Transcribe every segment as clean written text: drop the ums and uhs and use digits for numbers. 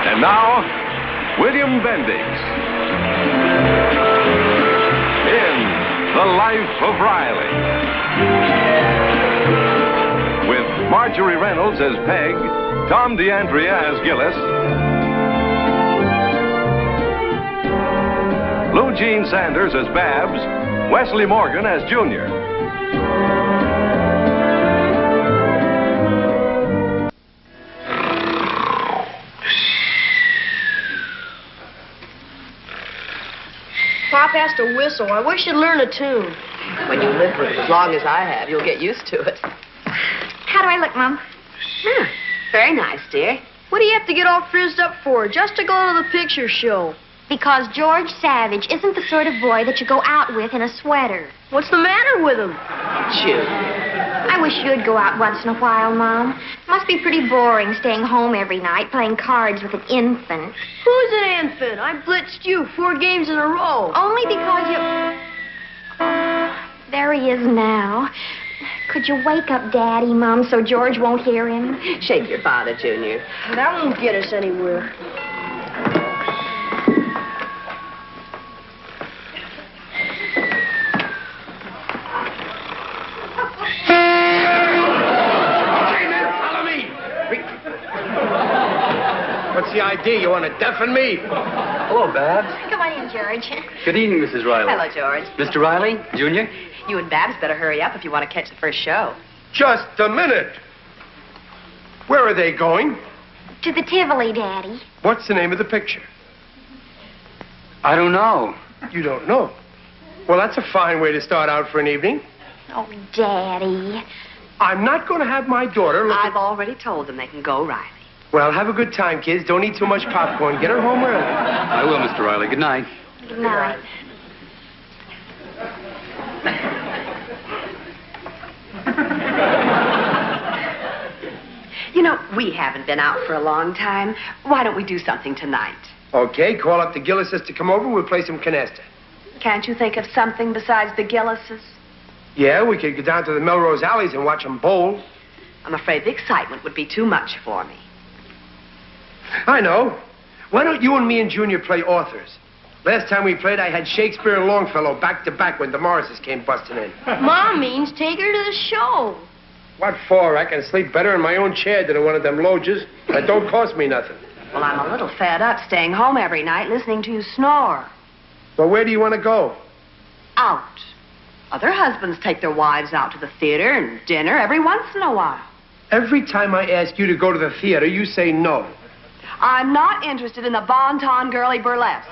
And now, William Bendix in The Life of Riley. With Marjorie Reynolds as Peg, Tom DeAndrea as Gillis, Lou Jean Sanders as Babs, Wesley Morgan as Junior. Pop has to whistle. I wish you'd learn a tune. When you live with it as long as I have, you'll get used to it. How do I look, Mom? Very nice, dear. What do you have to get all frizzed up for? Just to go to the picture show. Because George Savage isn't the sort of boy that you go out with in a sweater. What's the matter with him? June. I wish you'd go out once in a while, Mom. Must be pretty boring staying home every night playing cards with an infant. Who's an infant? I blitzed you 4 games in a row. Only because you... There he is now. Could you wake up Daddy, Mom, so George won't hear him? Shake your father, Junior. That won't get us anywhere. What's the idea? You want to deafen me? Hello, Babs. Come on in, George. Good evening, Mrs. Riley. Hello, George. Mr. Riley, Junior. You and Babs better hurry up if you want to catch the first show. Just a minute. Where are they going? To the Tivoli, Daddy. What's the name of the picture? I don't know. You don't know? Well, that's a fine way to start out for an evening. Oh, Daddy. I'm not going to have my daughter look I've already told them they can go, Riley. Well, have a good time, kids. Don't eat too much popcorn. Get her home early. I will, Mr. Riley. Good night. Good night. You know, we haven't been out for a long time. Why don't we do something tonight? Okay, call up the Gillises to come over. We'll play some canasta. Can't you think of something besides the Gillises? Yeah, we could go down to the Melrose Alleys and watch them bowl. I'm afraid the excitement would be too much for me. I know. Why don't you and me and Junior play authors? Last time we played, I had Shakespeare and Longfellow back to back when the Morrises came busting in. Mom means take her to the show. What for? I can sleep better in my own chair than in one of them loges. That don't cost me nothing. Well, I'm a little fed up staying home every night listening to you snore. Well, where do you want to go? Out. Other husbands take their wives out to the theater and dinner every once in a while. Every time I ask you to go to the theater, you say no. I'm not interested in the bon-ton girly burlesque.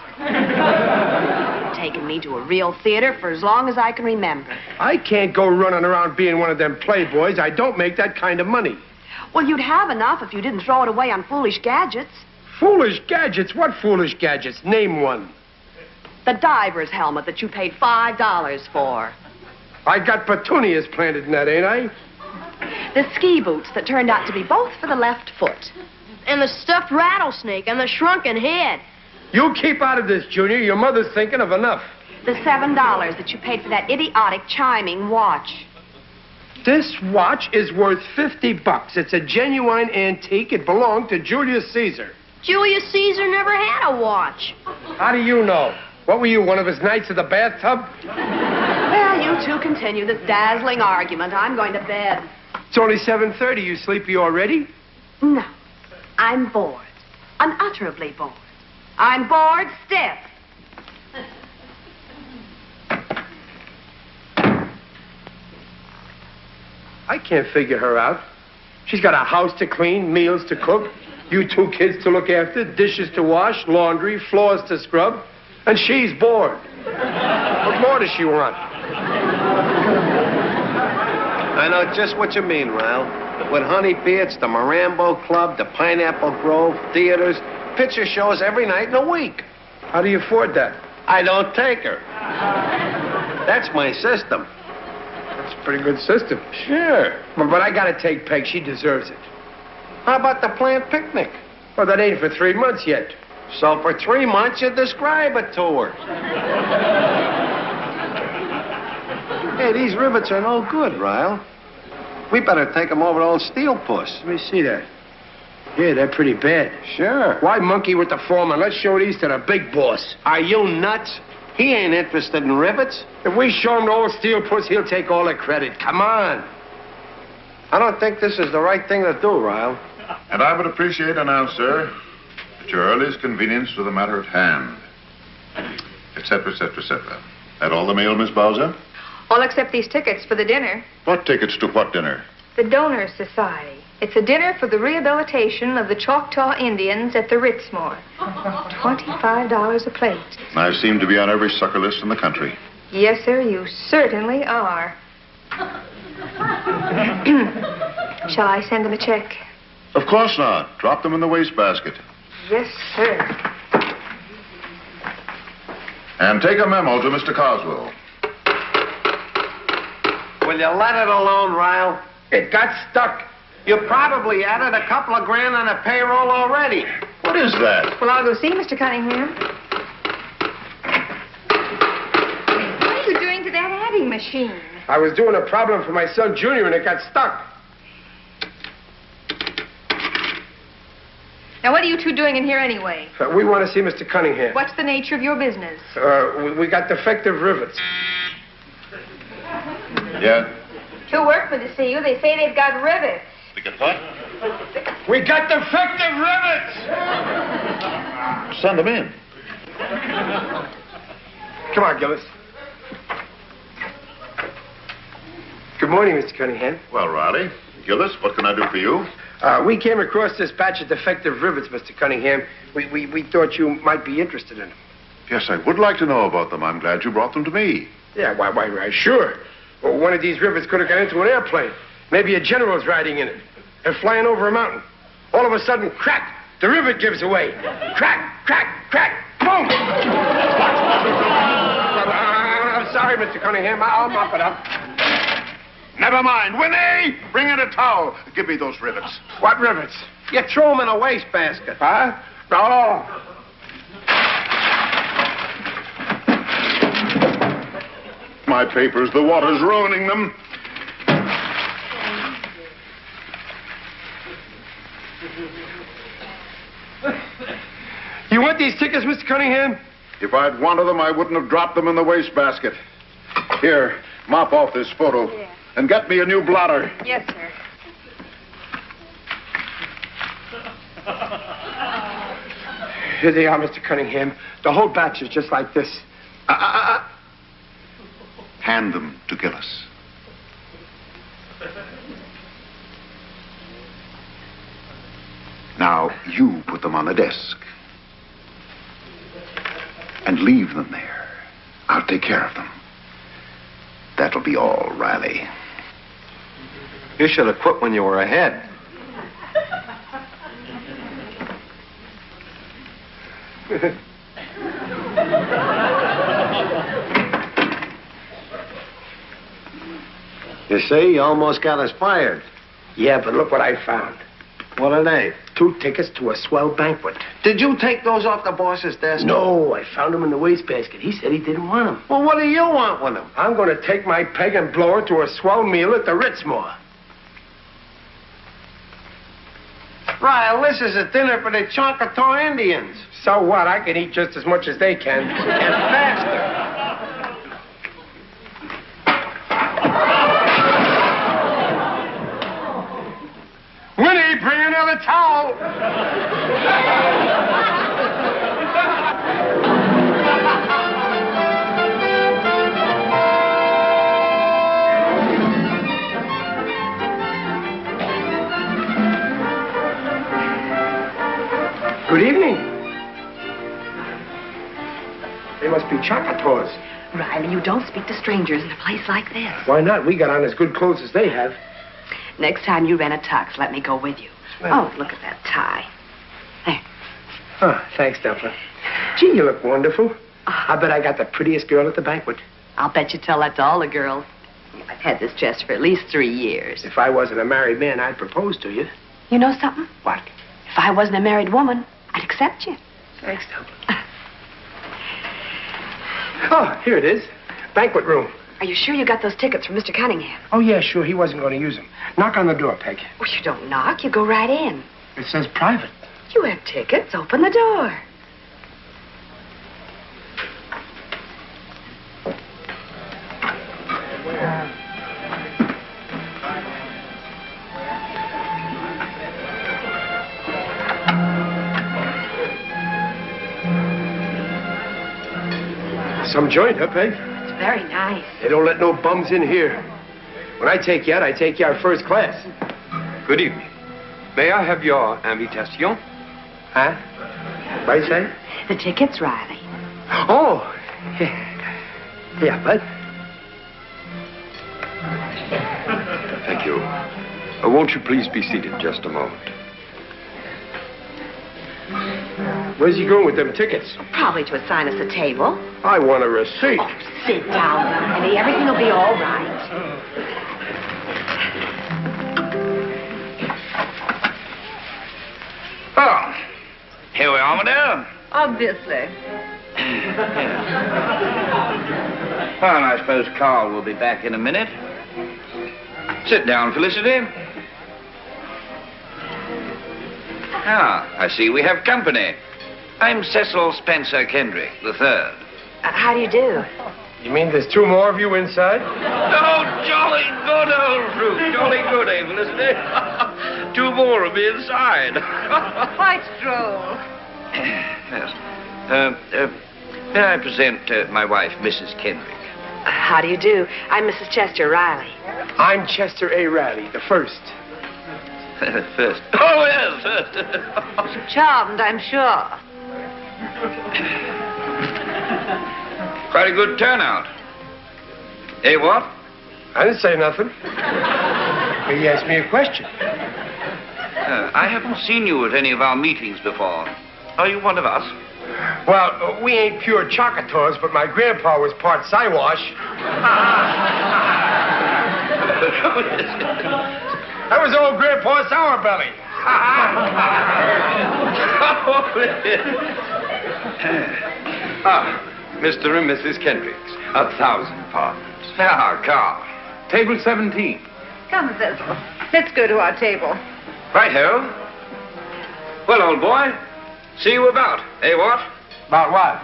Taken me to a real theater for as long as I can remember. I can't go running around being one of them playboys. I don't make that kind of money. Well, you'd have enough if you didn't throw it away on foolish gadgets. Foolish gadgets? What foolish gadgets? Name one. The diver's helmet that you paid $5 for. I got petunias planted in that, ain't I? The ski boots that turned out to be both for the left foot. And the stuffed rattlesnake and the shrunken head. You keep out of this, Junior. Your mother's thinking of enough. The $7 that you paid for that idiotic chiming watch. This watch is worth $50. It's a genuine antique. It belonged to Julius Caesar. Julius Caesar never had a watch. How do you know? What were you, one of his knights of the bathtub? Well, you two continue this dazzling argument. I'm going to bed. It's only 7:30. You sleepy already? No. I'm bored. Unutterably bored. I'm bored stiff. I can't figure her out. She's got a house to clean, meals to cook, you 2 kids to look after, dishes to wash, laundry, floors to scrub, and she's bored. What more does she want? I know just what you mean, Ryle. With Honeybee, it's the Marambo Club, the Pineapple Grove, theaters, picture shows every night in a week. How do you afford that? I don't take her. That's my system. That's a pretty good system. Sure. But I gotta take Peg. She deserves it. How about the planned picnic? Well, that ain't for 3 months yet. So for 3 months, you describe it to her. Hey, these rivets are no good, Ryle. We better take them over to old Steel Puss. Let me see that. Yeah, they're pretty bad. Sure. Why monkey with the foreman? Let's show these to the big boss. Are you nuts? He ain't interested in rivets. If we show him the old Steel Puss, he'll take all the credit. Come on. I don't think this is the right thing to do, Ryle. And I would appreciate now, sir, at your earliest convenience to the matter at hand. Etc., etc., etc. That all the mail, Miss Bowser? All except these tickets for the dinner. What tickets to what dinner? The Donors Society. It's a dinner for the rehabilitation of the Choctaw Indians at the Ritzmore. $25 a plate. I seem to be on every sucker list in the country. Yes, sir, you certainly are. Shall I send them a check? Of course not. Drop them in the wastebasket. Yes, sir. And take a memo to Mr. Coswell. Will you let it alone, Ryle? It got stuck. You probably added a couple of grand on the payroll already. What is that? Well, I'll go see Mr. Cunningham. What are you doing to that adding machine? I was doing a problem for my son, Junior, and it got stuck. Now, what are you two doing in here anyway? We want to see Mr. Cunningham. What's the nature of your business? We got defective rivets. Yeah? Two workmen to see you. They say they've got rivets. We get what? We got defective rivets! Send them in. Come on, Gillis. Good morning, Mr. Cunningham. Well, Riley, Gillis, what can I do for you? We came across this batch of defective rivets, Mr. Cunningham. We thought you might be interested in them. Yes, I would like to know about them. I'm glad you brought them to me. Yeah, why, sure. Well, one of these rivets could have got into an airplane. Maybe a general's riding in it. They're flying over a mountain. All of a sudden, crack! The rivet gives away. Crack, crack, crack! Boom! I'm sorry, Mr. Cunningham. I'll mop it up. Never mind. Winnie, bring in a towel. Give me those rivets. What rivets? You threw them in a wastebasket. Huh? Oh. My papers, the water's ruining them. You want these tickets, Mr. Cunningham? If I'd wanted them, I wouldn't have dropped them in the wastebasket. Here, mop off this photo. Yeah. And get me a new blotter. Yes, sir. Here they are, Mr. Cunningham. The whole batch is just like this. Hand them to Gillis. Now, you put them on the desk. And leave them there. I'll take care of them. That'll be all, Riley. You should have quit when you were ahead. You see, you almost got us fired. Yeah, but look what I found. What are they? 2 tickets to a swell banquet. Did you take those off the boss's desk? No, I found them in the wastebasket. He said he didn't want them. Well, what do you want with them? I'm going to take my peg and blow it to a swell meal at the Ritzmore. Ryle, this is a dinner for the Choctaw Indians. So what? I can eat just as much as they can. And faster. Winnie, bring another towel. Good evening. They must be Choctaws. Riley, you don't speak to strangers in a place like this. Why not? We got on as good clothes as they have. Next time you rent a tux, let me go with you. Oh, look at that tie. There. Oh, thanks, Dumpler. Gee, you look wonderful. I bet I got the prettiest girl at the banquet. I'll bet you tell that to all the girls. I've had this dress for at least 3 years. If I wasn't a married man, I'd propose to you. You know something? What? If I wasn't a married woman, I'd accept you. Thanks, Dumpler. Oh, here it is. Banquet room. Are you sure you got those tickets from Mr. Cunningham? Oh, yeah, sure. He wasn't going to use them. Knock on the door, Peg. Well, you don't knock. You go right in. It says private. You have tickets. Open the door. Some joint, huh, Peg? It's very nice. They don't let no bums in here. When I take you out first class. Good evening. May I have your invitation? Huh? What you say? The tickets, Riley. Oh. Yeah, bud. Thank you. Won't you please be seated just a moment? Where's he going with them tickets? Probably to assign us a table. I want a receipt. Oh, sit down, Riley. Everything will be all right. Oh, here we are, madame. Obviously. Well, I suppose Carl will be back in a minute. Sit down, Felicity. Ah, I see we have company. I'm Cecil Spencer Kendrick, III. How do you do? You mean there's two more of you inside? Oh, jolly good old fruit. Jolly good, eh, Felicity? Two more of me inside. Quite droll. Yes. May I present my wife, Mrs. Kendrick? How do you do? I'm Mrs. Chester Riley. I'm Chester A. Riley, the first. First. Oh, yes. Charmed, I'm sure. Quite a good turnout. Eh, what? I didn't say nothing. He asked me a question. I haven't seen you at any of our meetings before. Are you one of us? Well, we ain't pure Choctaws, but my grandpa was part Siwash. That was old Grandpa Sourbelly. Mr. and Mrs. Kendricks, 1,000 pardons. Ah, Carl. Table 17. Come, Cecil. Let's go to our table. Right-ho. Well, old boy, see you about. Eh, what? About what?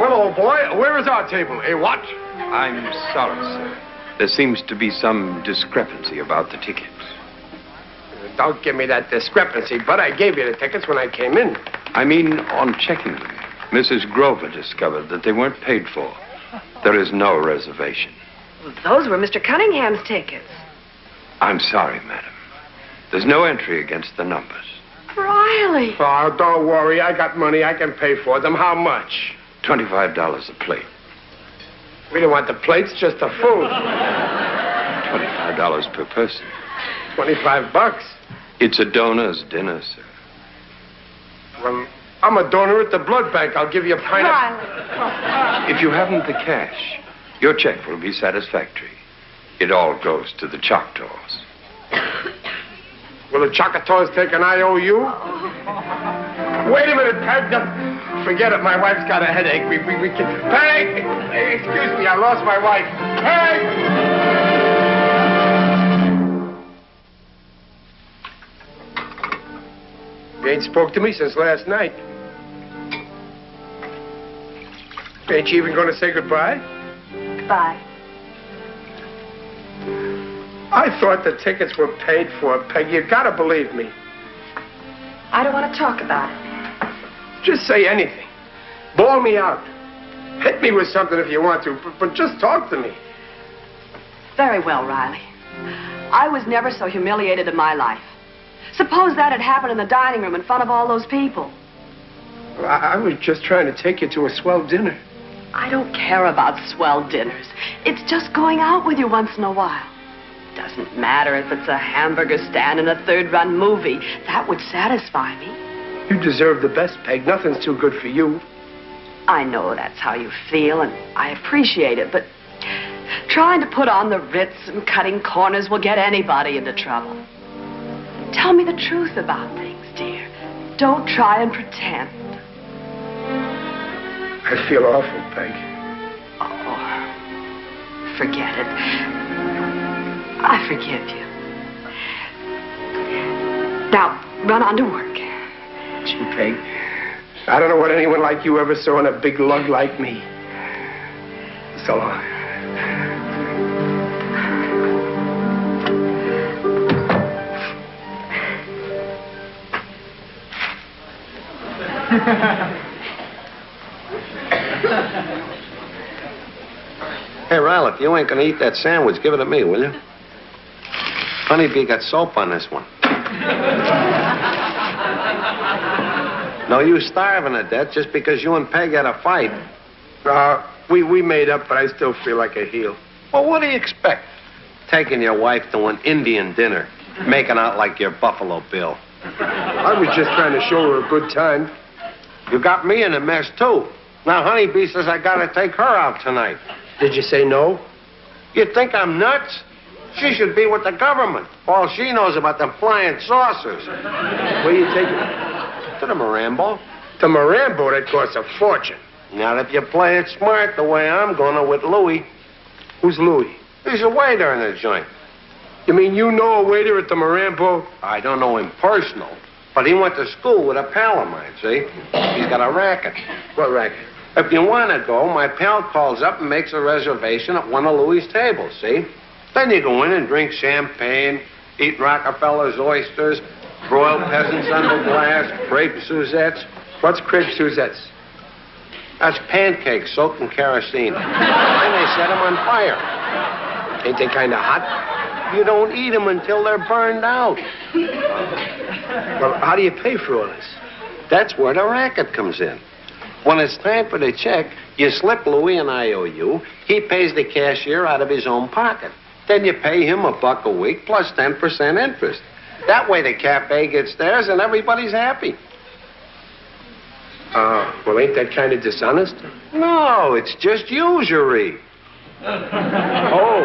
Well, old boy, where is our table? Eh, what? I'm sorry, sir. There seems to be some discrepancy about the tickets. Don't give me that discrepancy, but I gave you the tickets when I came in. I mean, on checking them, Mrs. Grover discovered that they weren't paid for. There is no reservation. Well, those were Mr. Cunningham's tickets. I'm sorry, madam. There's no entry against the numbers. Riley. Oh, don't worry. I got money. I can pay for them. How much? $25 a plate. We don't want the plates, just the food. $25 per person. $25. It's a donor's dinner, sir. Well, I'm a donor at the blood bank. I'll give you a pint of... Riley. If you haven't the cash, your check will be satisfactory. It all goes to the Choctaws. Will the Choctaws take an IOU? Wait a minute, Peg. Forget it. My wife's got a headache. We can... Peg! Hey, excuse me. I lost my wife. Peg! You ain't spoke to me since last night. Ain't you even going to say goodbye? Goodbye. I thought the tickets were paid for, Peg. You gotta believe me. I don't want to talk about it. Just say anything. Bawl me out. Hit me with something if you want to, but just talk to me. Very well, Riley. I was never so humiliated in my life. Suppose that had happened in the dining room in front of all those people. Well, I was just trying to take you to a swell dinner. I don't care about swell dinners. It's just going out with you once in a while. Doesn't matter if it's a hamburger stand and a third-run movie. That would satisfy me. You deserve the best, Peg. Nothing's too good for you. I know that's how you feel, and I appreciate it, but trying to put on the Ritz and cutting corners will get anybody into trouble. Tell me the truth about things, dear. Don't try and pretend. I feel awful, Peg. Oh, forget it. I forgive you. Now, run on to work. Gee, Peg, I don't know what anyone like you ever saw in a big lug like me. So long. Hey, Riley, if you ain't gonna eat that sandwich, give it to me, will you? Honeybee got soap on this one. No use starving to death just because you and Peg had a fight. We made up, but I still feel like a heel. Well, what do you expect? Taking your wife to an Indian dinner, making out like you're Buffalo Bill. I was just trying to show her a good time. You got me in a mess, too. Now, Honeybee says I gotta take her out tonight. Did you say no? You think I'm nuts? She should be with the government. All she knows about them flying saucers. Where you taking her? To the Marambo. To Marambo, that costs a fortune. Not if you play it smart the way I'm gonna with Louis. Who's Louis? He's a waiter in the joint. You mean you know a waiter at the Marambo? I don't know him personal, but he went to school with a pal of mine, see? He's got a racket. What racket? If you want to go, my pal calls up and makes a reservation at one of Louis' tables, see? Then you go in and drink champagne, eat Rockefeller's oysters, broiled peasants under glass, crepe Suzettes. What's crepe Suzettes? That's pancakes soaked in kerosene. Then they set them on fire. Ain't they kind of hot? You don't eat them until they're burned out. Well, how do you pay for all this? That's where the racket comes in. When it's time for the check, you slip Louis an IOU. He pays the cashier out of his own pocket. Then you pay him $1 a week plus 10% interest. That way the cafe gets theirs and everybody's happy. Well, ain't that kind of dishonest? No, it's just usury. Oh,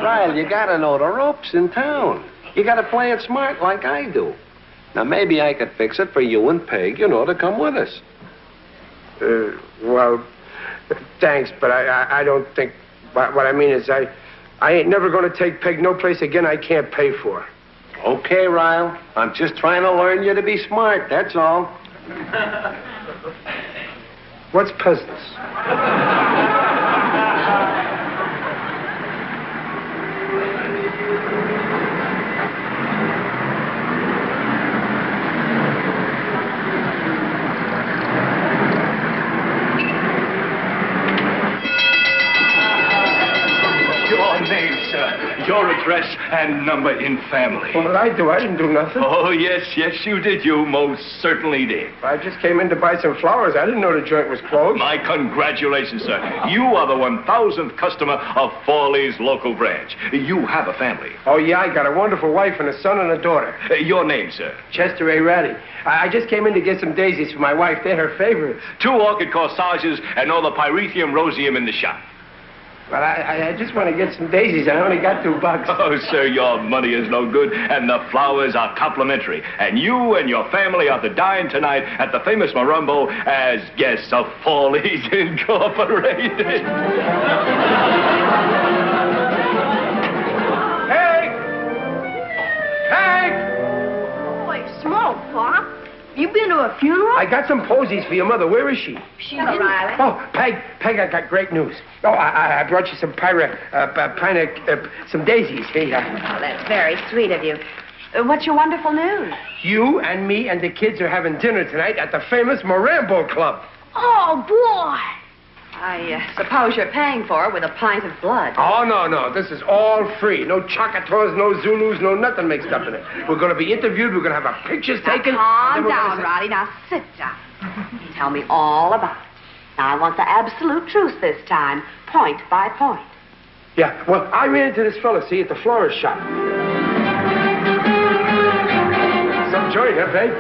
Ryle, you gotta know the ropes in town. You gotta play it smart like I do. Now, maybe I could fix it for you and Peg, to come with us. Well, thanks, but I don't think... What I mean is I ain't never going to take Peg no place again I can't pay for. Okay, Ryle. I'm just trying to learn you to be smart, that's all. What's peasants? Your address and number in family. What did I do? I didn't do nothing. Oh, yes, you did. You most certainly did. I just came in to buy some flowers. I didn't know the joint was closed. My congratulations, sir. You are the 1,000th customer of Fawley's local branch. You have a family. Oh, yeah, I got a wonderful wife and a son and a daughter. Your name, sir? Chester A. Ratty. I just came in to get some daisies for my wife. They're her favorites. 2 orchid corsages and all the pyrethrum roseum in the shop. But I just want to get some daisies. I only got $2. Oh, sir, your money is no good, and the flowers are complimentary. And you and your family are to dine tonight at the famous Marambo as guests of Fawley's Incorporated. Peg! Peg! Holy smoke, Pop. You been to a funeral? I got some posies for your mother. Where is she? She didn't. Riley. Oh, Peg, I got great news. Oh, I brought you some some daisies. Here. Oh, that's very sweet of you. What's your wonderful news? You and me and the kids are having dinner tonight at the famous Marambo Club. Oh, boy. I suppose you're paying for it with a pint of blood. Oh, no. This is all free. No Choctaws, no Zulus, no nothing mixed up in it. We're going to be interviewed. We're going to have our pictures taken. Calm down, Roddy. Now sit down. Tell me all about it. Now, I want the absolute truth this time, point by point. Yeah, well, I ran into this fella, see, at the florist shop. Some joint, huh, Peg?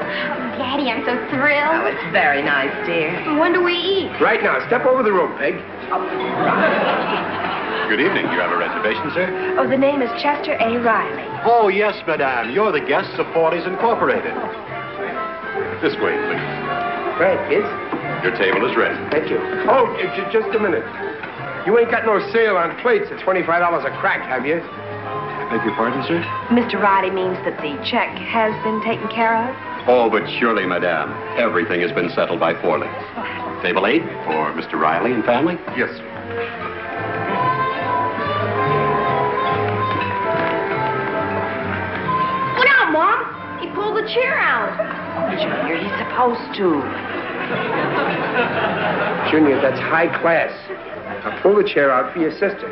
Daddy, I'm so thrilled. Oh, it's very nice, dear. When do we eat? Right now. Step over the room, Peg. Good evening. You have a reservation, sir? Oh, the name is Chester A. Riley. Oh, yes, madame. You're the guests of Fawley's Incorporated. This way, please. Right, kids. Your table is ready. Thank you. Oh, just a minute. You ain't got no sale on plates at $25 a crack, have you? Beg your pardon, sir? Mr. Riley means that the check has been taken care of? Oh, but surely, madame. Everything has been settled by 4 links. Table 8 for Mr. Riley and family? Yes, sir. Look out, Mom. He pulled the chair out. Junior, he's supposed to. Junior, that's high class. Now pull the chair out for your sister.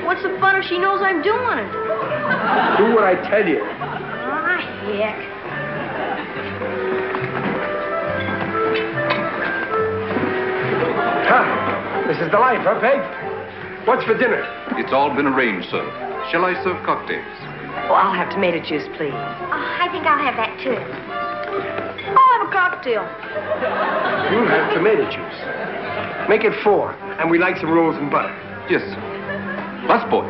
What's the fun if she knows I'm doing it? Do what I tell you. Ah, heck. Huh. This is the life, huh, Peg? What's for dinner? It's all been arranged, sir. Shall I serve cocktails? Oh, I'll have tomato juice, please. Oh, I think I'll have that too. I'll have a cocktail. You'll have tomato juice. Make it 4, and we like some rolls and butter. Yes, sir. Last boy.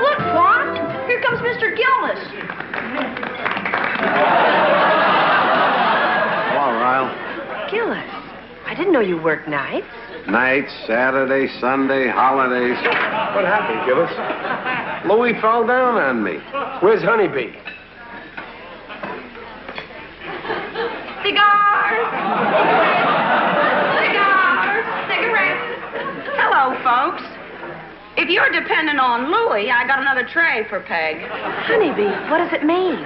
Look, Pop. Here comes Mr. Gillis. Hello, Ryle. Gillis, I didn't know you worked nights. Nights, Saturday, Sunday, holidays. What happened, Gillis? Louis fell down on me. Where's Honeybee? Cigars! Cigars! Cigarettes! Hello, folks. If you're dependent on Louis, I got another tray for Peg. Honeybee, what does it mean?